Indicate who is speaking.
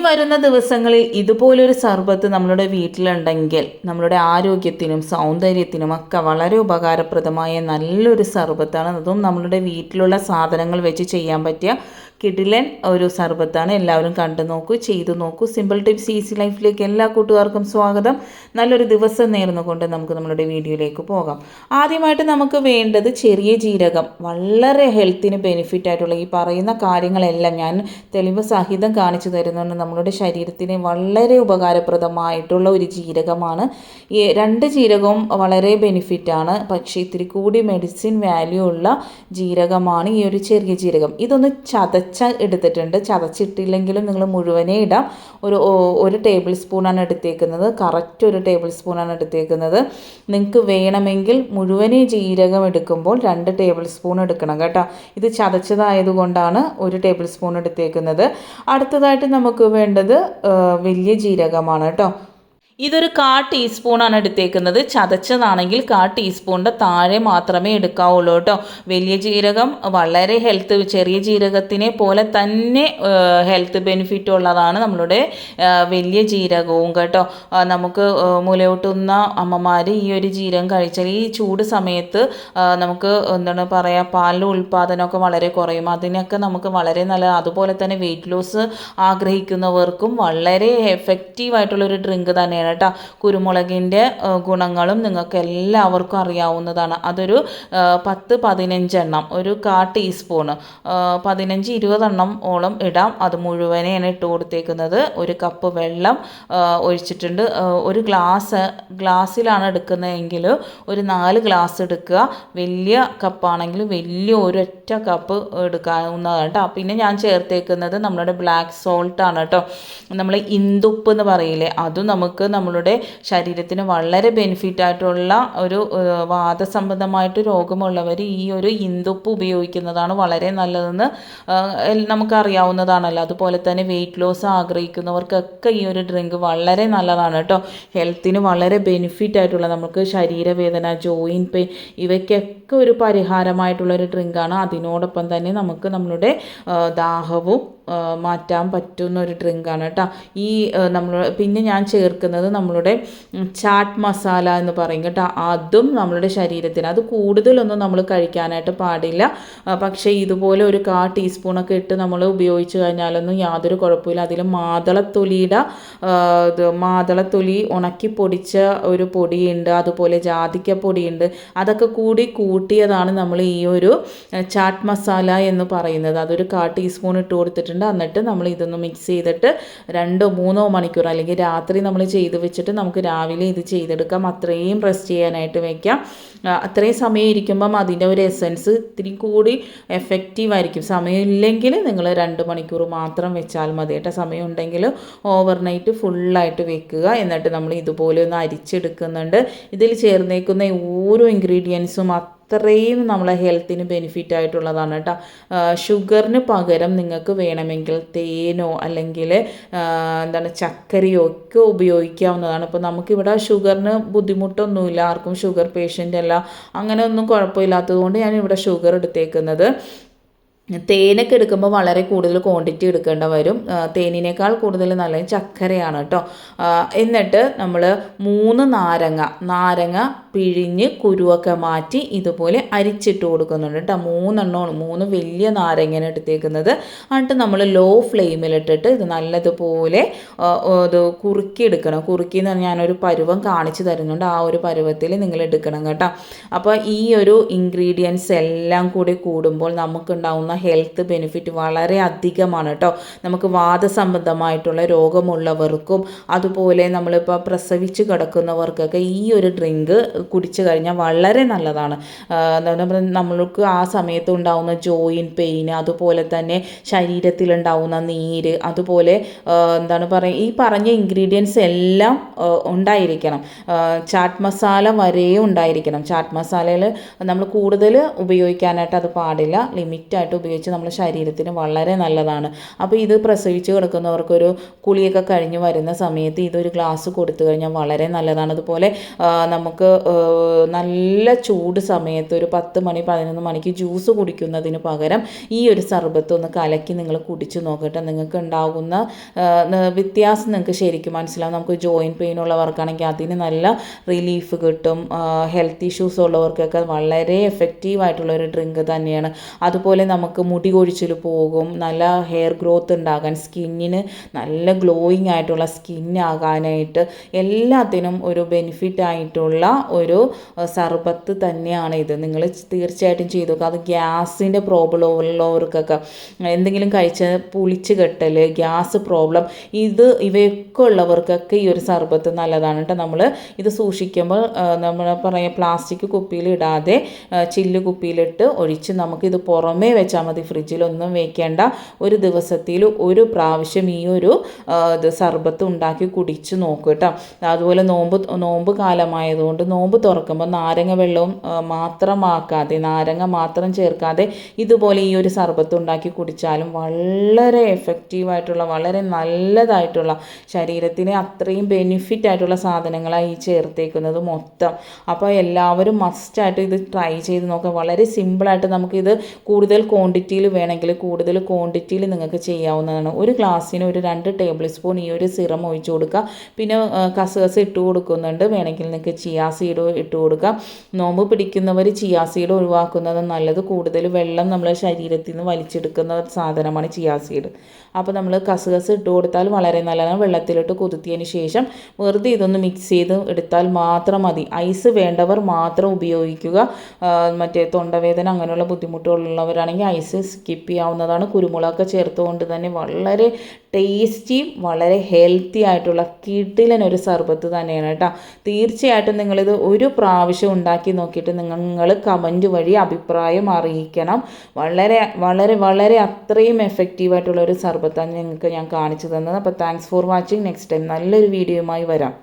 Speaker 1: വരുന്ന ദിവസങ്ങളിൽ ഇതുപോലൊരു സർബത്ത് നമ്മളുടെ വീട്ടിലുണ്ടെങ്കിൽ നമ്മളുടെ ആരോഗ്യത്തിനും സൗന്ദര്യത്തിനും ഒക്കെ വളരെ ഉപകാരപ്രദമായ നല്ലൊരു സർബത്താണ്. അതും നമ്മളുടെ വീട്ടിലുള്ള സാധനങ്ങൾ വെച്ച് ചെയ്യാൻ പറ്റിയ കിടിലൻ ഒരു സർബത്താണ്. എല്ലാവരും കണ്ടു നോക്കൂ, ചെയ്തു നോക്കൂ. സിമ്പിൾ ടിപ്സ് ഈസി ലൈഫിലേക്ക് എല്ലാ കൂട്ടുകാർക്കും സ്വാഗതം. നല്ലൊരു ദിവസം നേർന്നുകൊണ്ട് നമുക്ക് നമ്മുടെ വീഡിയോയിലേക്ക് പോകാം. ആദ്യമായിട്ട് നമുക്ക് വേണ്ടത് ചെറിയ ജീരകം. വളരെ ഹെൽത്തിന് ബെനിഫിറ്റ് ആയിട്ടുള്ള ഈ പറയുന്ന കാര്യങ്ങളെല്ലാം ഞാൻ തെളിവ് സഹിതം കാണിച്ചു തരുന്നുണ്ട്. നമ്മളുടെ ശരീരത്തിന് വളരെ ഉപകാരപ്രദമായിട്ടുള്ള ഒരു ജീരകമാണ്. ഈ 2 ജീരകവും വളരെ ബെനിഫിറ്റാണ്. പക്ഷേ ഇത്തിരി കൂടി മെഡിസിൻ വാല്യൂ ഉള്ള ജീരകമാണ് ഈ ഒരു ചെറിയ ജീരകം. ഇതൊന്ന് എടുത്തിട്ടുണ്ട്. ചതച്ചിട്ടില്ലെങ്കിലും നിങ്ങൾ മുഴുവനേ ഇടാം. ഒരു ടേബിൾ സ്പൂണാണ് എടുത്തേക്കുന്നത്. കറക്റ്റ് ഒരു ടേബിൾ സ്പൂണാണ് എടുത്തേക്കുന്നത്. നിങ്ങൾക്ക് വേണമെങ്കിൽ മുഴുവനേ ജീരകം എടുക്കുമ്പോൾ 2 ടേബിൾ സ്പൂൺ എടുക്കണം കേട്ടോ. ഇത് ചതച്ചതായതുകൊണ്ടാണ് 1 ടേബിൾ സ്പൂൺ എടുത്തേക്കുന്നത്. അടുത്തതായിട്ട് നമുക്ക് വേണ്ടത് വലിയ ജീരകമാണ് കേട്ടോ. ഇതൊരു 1/4 ടീസ്പൂണാണ് എടുത്തേക്കുന്നത്. ചതച്ചതാണെങ്കിൽ 1/4 ടീസ്പൂണിൻ്റെ താഴെ മാത്രമേ എടുക്കാവുള്ളൂ കേട്ടോ. വലിയ ജീരകം വളരെ ചെറിയ ജീരകത്തിനെ പോലെ തന്നെ ഹെൽത്ത് ബെനിഫിറ്റ് ഉള്ളതാണ് നമ്മളുടെ വലിയ ജീരകവും കേട്ടോ. നമുക്ക് മുലയൂട്ടുന്ന അമ്മമാർ ഈ ഒരു ജീരകം കഴിച്ചാൽ ഈ ചൂട് സമയത്ത് നമുക്ക് എന്താണ് പറയുക, പാലിൻ്റെ ഉൽപ്പാദനമൊക്കെ വളരെ കുറയും. അതിനൊക്കെ നമുക്ക് വളരെ നല്ല. അതുപോലെ തന്നെ വെയിറ്റ് ലോസ് ആഗ്രഹിക്കുന്നവർക്കും വളരെ എഫക്റ്റീവായിട്ടുള്ളൊരു ഡ്രിങ്ക് തന്നെയാണ് കേട്ടോ. കുരുമുളകിൻ്റെ ഗുണങ്ങളും നിങ്ങൾക്ക് എല്ലാവർക്കും അറിയാവുന്നതാണ്. അതൊരു 10-15 എണ്ണം, ഒരു 1/4 ടീസ്പൂണ്, 15-20 എണ്ണം ഓളം ഇടാം. അത് മുഴുവനെയാണ് ഇട്ട് കൊടുത്തേക്കുന്നത്. 1 കപ്പ് വെള്ളം ഒഴിച്ചിട്ടുണ്ട്. ഒരു ഗ്ലാസ്സിലാണ് എടുക്കുന്നതെങ്കിൽ ഒരു 4 ഗ്ലാസ് എടുക്കുക. വലിയ കപ്പാണെങ്കിൽ വലിയ ഒരൊറ്റ കപ്പ് എടുക്കാവുന്നതാണ് കേട്ടോ. പിന്നെ ഞാൻ ചേർത്തേക്കുന്നത് നമ്മളുടെ ബ്ലാക്ക് സോൾട്ടാണ് കേട്ടോ. നമ്മൾ ഇന്ദുപ്പ് എന്ന് പറയില്ലേ, അതും നമുക്ക് നമ്മളുടെ ശരീരത്തിന് വളരെ ബെനിഫിറ്റ് ആയിട്ടുള്ള ഒരു വാദസംബന്ധമായിട്ട് രോഗമുള്ളവർ ഈ ഒരു ഇന്ദുപ്പ് ഉപയോഗിക്കുന്നതാണ് വളരെ നല്ലതെന്ന് നമുക്കറിയാവുന്നതാണല്ലോ. അതുപോലെ തന്നെ വെയിറ്റ് ലോസ് ആഗ്രഹിക്കുന്നവർക്കൊക്കെ ഈ ഒരു ഡ്രിങ്ക് വളരെ നല്ലതാണ് കേട്ടോ. ഹെൽത്തിന് വളരെ ബെനിഫിറ്റ് ആയിട്ടുള്ള, നമുക്ക് ശരീരവേദന, ജോയിൻറ്റ് പെയിൻ ഇവയ്ക്കൊക്കെ ഒരു പരിഹാരമായിട്ടുള്ളൊരു ഡ്രിങ്കാണ്. അതിനോടൊപ്പം തന്നെ നമുക്ക് നമ്മളുടെ ദാഹവും മാറ്റാൻ പറ്റുന്ന ഒരു ഡ്രിങ്കാണ് കേട്ടോ. പിന്നെ ഞാൻ ചേർക്കുന്നത് നമ്മളുടെ ചാട്ട് മസാല എന്ന് പറയും കേട്ടോ. അതും നമ്മളുടെ ശരീരത്തിന്, അത് കൂടുതലൊന്നും നമ്മൾ കഴിക്കാനായിട്ട് പാടില്ല. പക്ഷേ ഇതുപോലെ ഒരു 1/4 ടീസ്പൂണൊക്കെ ഇട്ട് നമ്മൾ ഉപയോഗിച്ച് കഴിഞ്ഞാലൊന്നും യാതൊരു കുഴപ്പമില്ല. അതിൽ മാതളത്തൊലി ഉണക്കി പൊടിച്ച ഒരു പൊടിയുണ്ട്, അതുപോലെ ജാതിക്കപ്പൊടിയുണ്ട്. അതൊക്കെ കൂടി കൂട്ടിയതാണ് നമ്മൾ ഈ ഒരു ചാട്ട് മസാല എന്ന് പറയുന്നത്. അതൊരു 1/4 ടീസ്പൂൺ ഇട്ട് കൊടുത്തിട്ടുണ്ട്. എന്നിട്ട് നമ്മൾ ഇതൊന്ന് മിക്സ് ചെയ്തിട്ട് 2-3 മണിക്കൂർ അല്ലെങ്കിൽ രാത്രി നമ്മൾ ചെയ്ത് വെച്ചിട്ട് നമുക്ക് രാവിലെ ഇത് ചെയ്തെടുക്കാം. അത്രയും റെസ്റ്റ് ചെയ്യാനായിട്ട് വയ്ക്കാം. അത്രയും സമയം ഇരിക്കുമ്പം അതിൻ്റെ ഒരു എസൻസ് ഇത്തിരി കൂടി എഫക്റ്റീവായിരിക്കും. സമയമില്ലെങ്കിൽ നിങ്ങൾ 2 മണിക്കൂർ മാത്രം വെച്ചാൽ മതി കേട്ടോ. സമയം ഉണ്ടെങ്കിൽ ഓവർനൈറ്റ് ഫുള്ളായിട്ട് വെക്കുക. എന്നിട്ട് നമ്മൾ ഇതുപോലെ ഒന്ന് അരിച്ചെടുക്കുന്നുണ്ട്. ഇതിൽ ചേർന്നേക്കുന്ന ഓരോ ഇൻഗ്രീഡിയൻസും അത്രയും നമ്മളെ ഹെൽത്തിന് ബെനിഫിറ്റ് ആയിട്ടുള്ളതാണ് കേട്ടോ. ഷുഗറിന് പകരം നിങ്ങൾക്ക് വേണമെങ്കിൽ തേനോ അല്ലെങ്കിൽ ചക്കരയോ ഒക്കെ ഉപയോഗിക്കാവുന്നതാണ്. ഇപ്പോൾ നമുക്കിവിടെ ഷുഗറിന് ബുദ്ധിമുട്ടൊന്നുമില്ല, ആർക്കും ഷുഗർ പേഷ്യൻ്റ് അല്ല, അങ്ങനെ ഒന്നും കുഴപ്പമില്ലാത്തത് കൊണ്ട് ഞാനിവിടെ ഷുഗർ എടുത്തേക്കുന്നത്. തേനൊക്കെ എടുക്കുമ്പോൾ വളരെ കൂടുതൽ ക്വാണ്ടിറ്റി എടുക്കേണ്ട വരും. തേനിനേക്കാൾ കൂടുതൽ നല്ലത് ചക്കരയാണ് കേട്ടോ. എന്നിട്ട് നമ്മൾ 3 നാരങ്ങ പിഴിഞ്ഞ് കുരുവൊക്കെ മാറ്റി ഇതുപോലെ അരിച്ചിട്ട് കൊടുക്കുന്നുണ്ട് കേട്ടോ. 3 എണ്ണമാണ്, 3 വലിയ നാരങ്ങയാണ് എടുത്തേക്കുന്നത്. എന്നിട്ട് നമ്മൾ ലോ ഫ്ലെയിമിലിട്ടിട്ട് ഇത് നല്ലതുപോലെ ഇത് കുറുക്കിയെടുക്കണം. കുറുക്കിന്ന് ഞാനൊരു പരുവം കാണിച്ചു തരുന്നുണ്ട്. ആ ഒരു പരുവത്തിൽ നിങ്ങൾ എടുക്കണം കേട്ടോ. അപ്പോൾ ഈ ഒരു ഇൻഗ്രീഡിയൻസ് എല്ലാം കൂടി കൂടുമ്പോൾ നമുക്കുണ്ടാവുന്ന ഹെൽത്ത് ബെനിഫിറ്റ് വളരെ അധികമാണ് കേട്ടോ. നമുക്ക് വാദസംബന്ധമായിട്ടുള്ള രോഗമുള്ളവർക്കും അതുപോലെ നമ്മളിപ്പോൾ പ്രസവിച്ച് കിടക്കുന്നവർക്കൊക്കെ ഈ ഒരു ഡ്രിങ്ക് കുടിച്ചു കഴിഞ്ഞാൽ വളരെ നല്ലതാണ്. നമ്മൾക്ക് ആ സമയത്ത് ഉണ്ടാവുന്ന ജോയിൻറ്റ് പെയിൻ, അതുപോലെ തന്നെ ശരീരത്തിലുണ്ടാവുന്ന നീര്, അതുപോലെ ഈ പറഞ്ഞ ഇൻഗ്രീഡിയൻസ് എല്ലാം ഉണ്ടായിരിക്കണം. ചാട്ട് മസാല വരെ ഉണ്ടായിരിക്കണം. ചാട്ട് മസാലയിൽ നമ്മൾ കൂടുതൽ ഉപയോഗിക്കാനായിട്ട് അത് പാടില്ല. ലിമിറ്റായിട്ട് ഉപയോഗിച്ച് നമ്മുടെ ശരീരത്തിന് വളരെ നല്ലതാണ്. അപ്പോൾ ഇത് പ്രസവിച്ച് കിടക്കുന്നവർക്കൊരു കുളിയൊക്കെ കഴിഞ്ഞ് വരുന്ന സമയത്ത് ഇതൊരു ഗ്ലാസ് കൊടുത്തു കഴിഞ്ഞാൽ വളരെ നല്ലതാണ്. അതുപോലെ നമുക്ക് നല്ല ചൂട് സമയത്ത് ഒരു 10 മണി 11 മണിക്ക് ജ്യൂസ് കുടിക്കുന്നതിന് പകരം ഈ ഒരു സർബത്ത് ഒന്ന് കലക്കി നിങ്ങൾ കുടിച്ച് നോക്കട്ടെ. നിങ്ങൾക്ക് ഉണ്ടാകുന്ന വ്യത്യാസം നിങ്ങൾക്ക് ശരിക്കും മനസ്സിലാവും. നമുക്ക് ജോയിൻറ്റ് പെയിൻ ഉള്ളവർക്കാണെങ്കിൽ അതിന് നല്ല റിലീഫ് കിട്ടും. ഹെൽത്ത് ഇഷ്യൂസ് ഉള്ളവർക്കൊക്കെ വളരെ എഫക്റ്റീവായിട്ടുള്ള ഒരു ഡ്രിങ്ക് തന്നെയാണ്. അതുപോലെ നമുക്ക് മുടി കൊഴിച്ചിൽ പോകും, നല്ല ഹെയർ ഗ്രോത്ത് ഉണ്ടാകാൻ, സ്കിന്നിന് നല്ല ഗ്ലോയിങ് ആയിട്ടുള്ള സ്കിന്നാകാനായിട്ട് എല്ലാത്തിനും ഒരു ബെനിഫിറ്റ് ആയിട്ടുള്ള ഒരു സർബത്ത് തന്നെയാണ് ഇത്. നിങ്ങൾ തീർച്ചയായിട്ടും ചെയ്തു നോക്കുക. അത് ഗ്യാസിൻ്റെ പ്രോബ്ലം ഉള്ളവർക്കൊക്കെ, എന്തെങ്കിലും കഴിച്ച് പുളിച്ച് കെട്ടൽ, ഗ്യാസ് പ്രോബ്ലം, ഇവയൊക്കെ ഉള്ളവർക്കൊക്കെ ഈ ഒരു സർബത്ത് നല്ലതാണ് കേട്ടോ. നമ്മൾ ഇത് സൂക്ഷിക്കുമ്പോൾ നമ്മൾ പറയാം പ്ലാസ്റ്റിക് കുപ്പിയിൽ ഇടാതെ ചില്ല് കുപ്പിയിലിട്ട് ഒഴിച്ച് നമുക്കിത് പുറമേ വെച്ചാൽ മതി, ഫ്രിഡ്ജിലൊന്നും വയ്ക്കേണ്ട. ഒരു ദിവസത്തിൽ ഒരു പ്രാവശ്യം ഈ ഒരു ഇത് സർബത്ത് ഉണ്ടാക്കി കുടിച്ച് നോക്കുക കേട്ടോ. അതുപോലെ നോമ്പ് കാലമായതുകൊണ്ട് നോമ്പ് തുറക്കുമ്പോൾ നാരങ്ങ വെള്ളവും മാത്രമാക്കാതെ, നാരങ്ങ മാത്രം ചേർക്കാതെ ഇതുപോലെ ഈ ഒരു സർബത്ത് ഉണ്ടാക്കി കുടിച്ചാലും വളരെ എഫക്റ്റീവായിട്ടുള്ള, വളരെ നല്ലതായിട്ടുള്ള, ശരീരത്തിന് അത്രയും ബെനിഫിറ്റ് ആയിട്ടുള്ള സാധനങ്ങളാണ് ഈ ചേർത്തേക്കുന്നത് മൊത്തം. അപ്പോൾ എല്ലാവരും മസ്റ്റായിട്ട് ഇത് ട്രൈ ചെയ്ത് നോക്കുക. വളരെ സിമ്പിളായിട്ട് നമുക്കിത് കൂടുതൽ ക്വാണ്ടിറ്റിയിൽ വേണമെങ്കിൽ കൂടുതൽ ക്വാണ്ടിറ്റിയിൽ നിങ്ങൾക്ക് ചെയ്യാവുന്നതാണ്. ഒരു ഗ്ലാസ്സിന് ഒരു 2 ടേബിൾ സ്പൂൺ ഈ ഒരു സിറം ഒഴിച്ചു കൊടുക്കുക. പിന്നെ കസകസ് ഇട്ട് കൊടുക്കുന്നുണ്ട്, വേണമെങ്കിൽ നിങ്ങൾക്ക് ചിയാ സീഡ് ഇട്ട് കൊടുക്കുക. നോമ്പ് പിടിക്കുന്നവർ ചിയാ സീഡ് ഒഴിവാക്കുന്നത് നല്ലത്. കൂടുതൽ വെള്ളം നമ്മളെ ശരീരത്തിൽ നിന്ന് വലിച്ചെടുക്കുന്ന സാധനമാണ് ചിയാ സീഡ്. അപ്പോൾ നമ്മൾ കസകസ് ഇട്ട് കൊടുത്താൽ വളരെ നല്ലതാണ്. വെള്ളത്തിലിട്ട് കുതിർത്തിയതിന് ശേഷം വെറുതെ ഇതൊന്ന് മിക്സ് ചെയ്ത് എടുത്താൽ മാത്രം മതി. ഐസ് വേണ്ടവർ മാത്രം ഉപയോഗിക്കുക. മറ്റേ തൊണ്ടവേദന അങ്ങനെയുള്ള ബുദ്ധിമുട്ടുകളുള്ളവരാണെങ്കിൽ ഐസ് സ്കിപ്പ് ചെയ്യാവുന്നതാണ്. കുരുമുളകൊക്കെ ചേർത്തുകൊണ്ട് തന്നെ വളരെ ടേസ്റ്റി, വളരെ ഹെൽത്തി ആയിട്ടുള്ള കിടിലൻ ഒരു സർബത്ത് തന്നെയാണ് കേട്ടോ. തീർച്ചയായിട്ടും നിങ്ങളിത് ഒരു പ്രാവശ്യം ഉണ്ടാക്കി നോക്കിയിട്ട് നിങ്ങൾ കമൻറ്റ് വഴി അഭിപ്രായം അറിയിക്കണം. വളരെ വളരെ വളരെ അത്രയും എഫക്റ്റീവായിട്ടുള്ള ഒരു സർബത്താണ് നിങ്ങൾക്ക് ഞാൻ കാണിച്ചു തന്നത്. അപ്പോൾ thanks for watching. Next time നല്ലൊരു വീഡിയോയുമായി വരാം.